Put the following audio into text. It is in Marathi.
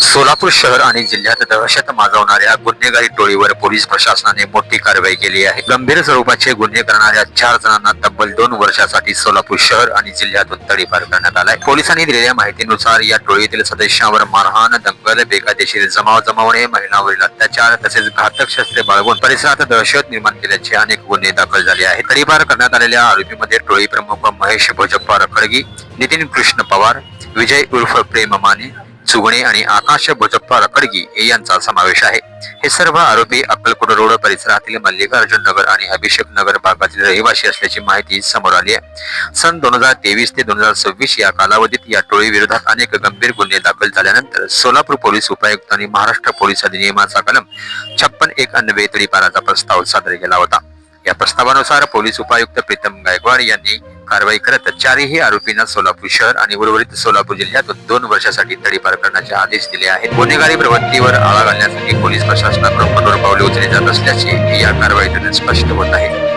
सोलापूर शहर आणि जिल्ह्यात दहशत माजवणाऱ्या गुन्हेगारी टोळीवर पोलीस प्रशासनाने मोठी कारवाई केली आहे. गंभीर स्वरूपाचे गुन्हे करणाऱ्या 4 जणांना तब्बल 2 वर्षासाठी सोलापूर शहर आणि जिल्ह्यातून तडीपार करण्यात आलाय. पोलिसांनी दिलेल्या माहितीनुसार या टोळीतील सदस्यांवर मारहाण, दंगल, बेकायदेशीर जमाव जमवणे, महिलांवरील अत्याचार तसेच घातक शस्त्रे बाळगून परिसरात दहशत निर्माण केल्याचे अनेक गुन्हे दाखल झाले आहेत. तडीपार करण्यात आलेल्या आरोपीमध्ये टोळी प्रमुख महेश भोजप्पा रखडगी, नितीन कृष्ण पवार, विजय उर्फ प्रेम माने चुगणे आणि आकाश भोजप्पा रखडगी यांचा समावेश आहे. हे सर्व आरोपी अक्कलकोट रोड परिसरातील मल्लिकार्जुन नगर आणि अभिषेक नगर भागातील रहिवासी असल्याची माहिती समोर आली आहे. सन 2023 ते 2026 या कालावधीत या टोळी विरोधात अनेक गंभीर गुन्हे दाखल झाल्यानंतर सोलापूर पोलीस उपायुक्तांनी महाराष्ट्र पोलीस अधिनियमाचा कलम 56(1) अन्वये तडीपाराचा प्रस्ताव सादर केला होता. या प्रस्तावानुसार पोलीस उपायुक्त प्रीतम गायकवाड यांनी कारवाई करत चारही आरोपींना सोलापूर शहर आणि उर्वरित सोलापूर जिल्ह्यातून 2 वर्षासाठी तडीपार करण्याचे आदेश दिले आहेत. गुन्हेगारी प्रवृत्तीवर आळा घालण्यासाठी पोलीस प्रशासनाकडून कठोर पावले उचलली जात असल्याचे या कारवाईतून स्पष्ट होत आहे.